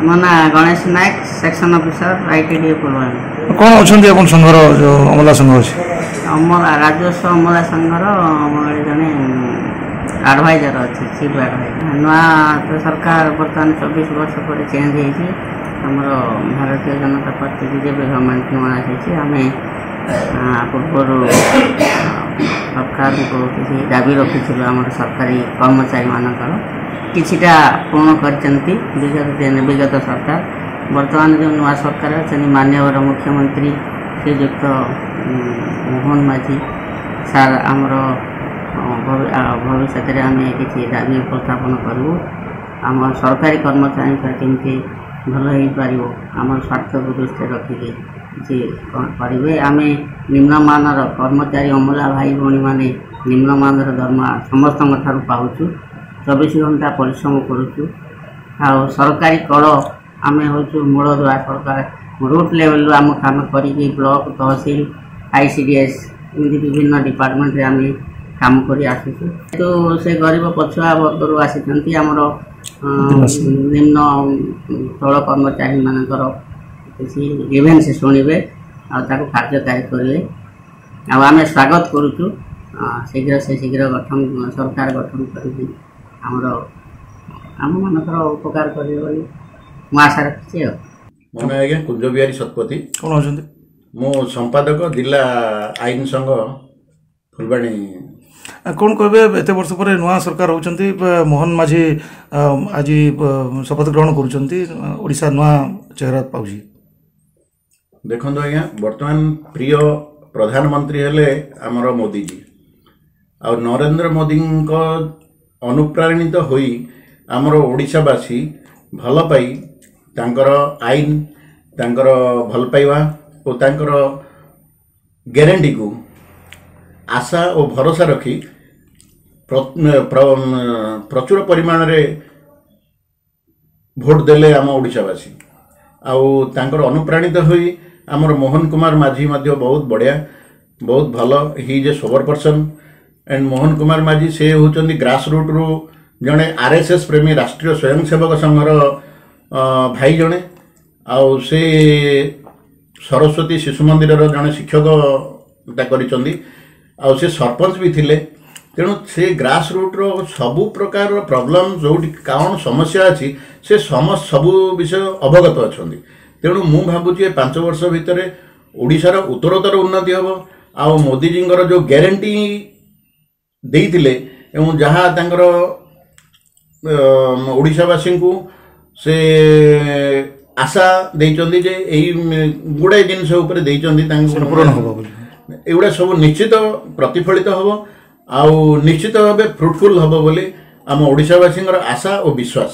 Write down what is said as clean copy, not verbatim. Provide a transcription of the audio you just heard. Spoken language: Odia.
ମୋ ନାଁ Ganesh Nayak, section officer ITDA Phulbani. କ'ଣ ଅଛନ୍ତି ଆପଣ ସଂଘର ଯେଉଁ ଅମଲା ସଂଘ ଅଛି? ରାଜସ୍ୱ ଅମଲା ସଂଘର ମୋର ଜଣେ ଆଡ଼ଭାଇଜର ଅଛି, ଚିଫ୍ ଆଡ଼ଭାଇଜର। ନୂଆ ସରକାର ବର୍ତ୍ତମାନ 24 ବର୍ଷ ପରେ ଚେଞ୍ଜ ହେଇଛି। ଆମର ଭାରତୀୟ ଜନତା ପାର୍ଟି BJP ଗଭର୍ଣ୍ଣମେଣ୍ଟ ନୂଆ ଆସିଛି। ଆମେ ପୂର୍ବରୁ ସରକାରଙ୍କୁ କିଛି ଦାବି ରଖିଥିଲୁ ଆମର ସରକାରୀ କର୍ମଚାରୀମାନଙ୍କର, କିଛିଟା ପୂରଣ କରିଛନ୍ତି ବିଗତ ସରକାର। ବର୍ତ୍ତମାନ ଯେଉଁ ନୂଆ ସରକାର ଅଛନ୍ତି, ମାନ୍ୟବର ମୁଖ୍ୟମନ୍ତ୍ରୀ ଶ୍ରୀଯୁକ୍ତ ମୋହନ ମାଝୀ ସାର୍ ଆମର ଭବିଷ୍ୟତରେ ଆମେ କିଛି ଦାବି ଉପସ୍ଥାପନ କରିବୁ। ଆମ ସରକାରୀ କର୍ମଚାରୀଙ୍କର କେମିତି ଭଲ ହେଇପାରିବ, ଆମର ସ୍ୱାର୍ଥକୁ ଦୃଷ୍ଟିରେ ରଖିକି କିଛି କରିବେ। ଆମେ ନିମ୍ନମାନର କର୍ମଚାରୀ ଅମଲା ଭାଇ ଭଉଣୀମାନେ ନିମ୍ନମାନର ଦରମା ସମସ୍ତଙ୍କ ଠାରୁ ପାଉଛୁ। 24 ଘଣ୍ଟା ପରିଶ୍ରମ କରୁଛୁ। ଆଉ ସରକାରୀ କଳ ଆମେ ହେଉଛୁ ମୂଳଦୁଆ। ସରକାର ରୁଟ୍ ଲେଭେଲରୁ ଆମ କାମ କରିକି ବ୍ଲକ, ତହସିଲ, ICDS ଏମିତି ବିଭିନ୍ନ ଡିପାର୍ଟମେଣ୍ଟରେ ଆମେ କାମ କରି ଆସୁଛୁ। କିନ୍ତୁ ସେ ଗରିବ ପଛୁଆ ବର୍ଗରୁ ଆସିଛନ୍ତି। ଆମର ନିମ୍ନ ତଳ କର୍ମଚାରୀମାନଙ୍କର କିଛି ଇଭେଣ୍ଟ ସେ ଶୁଣିବେ ଆଉ ତାକୁ କାର୍ଯ୍ୟକାରୀ କରିବେ। ଆଉ ଆମେ ସ୍ୱାଗତ କରୁଛୁ। ଶୀଘ୍ର ଗଠନ ସରକାର ଗଠନ କରିକି ଆମମାନଙ୍କର ଉପକାର କରିବେ ବୋଲି ମୁଁ ଆଶା ରଖିଛି। ଆଉ ମୋ ନାଁ ଆଜ୍ଞା କୁଞ୍ଜବିହାରୀ ଶତପଥୀ। କ'ଣ ଅଛନ୍ତି? ମୁଁ ସମ୍ପାଦକ ଜିଲ୍ଲା ଆଇନ ସଂଘ ଫୁଲବାଣୀ। କ'ଣ କହିବେ, ଏତେ ବର୍ଷ ପରେ ନୂଆ ସରକାର ହେଉଛନ୍ତି, ମୋହନ ମାଝୀ ଆଜି ଶପଥ ଗ୍ରହଣ କରୁଛନ୍ତି, ଓଡ଼ିଶା ନୂଆ ଚେହେରା ପାଉଛି? ଦେଖନ୍ତୁ ଆଜ୍ଞା, ବର୍ତ୍ତମାନ ପ୍ରିୟ ପ୍ରଧାନମନ୍ତ୍ରୀ ହେଲେ ଆମର ମୋଦିଜୀ। ଆଉ ନରେନ୍ଦ୍ର ମୋଦିଙ୍କ ଅନୁପ୍ରାଣିତ ହୋଇ ଆମର ଓଡ଼ିଶାବାସୀ ଭଲ ପାଇ ତାଙ୍କର ଆଇନ, ତାଙ୍କର ଭଲ ପାଇବା ଓ ତାଙ୍କର ଗ୍ୟାରେଣ୍ଟିକୁ ଆଶା ଓ ଭରସା ରଖି ପ୍ରଚୁର ପରିମାଣରେ ଭୋଟ ଦେଲେ ଆମ ଓଡ଼ିଶାବାସୀ। ଆଉ ତାଙ୍କର ଅନୁପ୍ରାଣିତ ହୋଇ ଆମର ମୋହନ କୁମାର ମାଝୀ ମଧ୍ୟ ବହୁତ ବଢ଼ିଆ, ବହୁତ ଭଲ। He is a sober person. And Mohan Kumar Majhi ସେ ହେଉଛନ୍ତି ଗ୍ରାସ୍ ରୁଟ୍ରୁ ଜଣେ RSS ପ୍ରେମୀ ରାଷ୍ଟ୍ରୀୟ ସ୍ୱୟଂସେବକ ସଂଘର ଭାଇ ଜଣେ। ଆଉ ସେ ସରସ୍ୱତୀ ଶିଶୁ ମନ୍ଦିରର ଜଣେ ଶିକ୍ଷକତା କରିଛନ୍ତି। ଆଉ ସେ ସରପଞ୍ଚ ବି ଥିଲେ। ତେଣୁ ସେ ଗ୍ରାସ୍ ରୁଟ୍ର ସବୁ ପ୍ରକାରର ପ୍ରୋବ୍ଲେମ୍ ଯେଉଁଠି କ'ଣ ସମସ୍ୟା ଅଛି ସେ ସବୁ ବିଷୟ ଅବଗତ ଅଛନ୍ତି। ତେଣୁ ମୁଁ ଭାବୁଛି 5 ବର୍ଷ ଭିତରେ ଓଡ଼ିଶାର ଉତ୍ତରୋତ୍ତର ଉନ୍ନତି ହେବ। ଆଉ ମୋଦିଜୀଙ୍କର ଯେଉଁ ଗ୍ୟାରେଣ୍ଟି ଦେଇଥିଲେ ଏବଂ ଯାହା ତାଙ୍କର ଓଡ଼ିଶାବାସୀଙ୍କୁ ସେ ଆଶା ଦେଇଛନ୍ତି ଯେ ଏଇ ଗୁଡ଼ାଏ ଜିନିଷ ଉପରେ ଦେଇଛନ୍ତି, ତାଙ୍କୁ ପୂରଣ ହେବ ବୋଲି ଏଗୁଡ଼ା ସବୁ ନିଶ୍ଚିତ ପ୍ରତିଫଳିତ ହେବ ଆଉ ନିଶ୍ଚିତ ଭାବେ ଫ୍ରୁଟଫୁଲ୍ ହେବ ବୋଲି ଆମ ଓଡ଼ିଶାବାସୀଙ୍କର ଆଶା ଓ ବିଶ୍ୱାସ।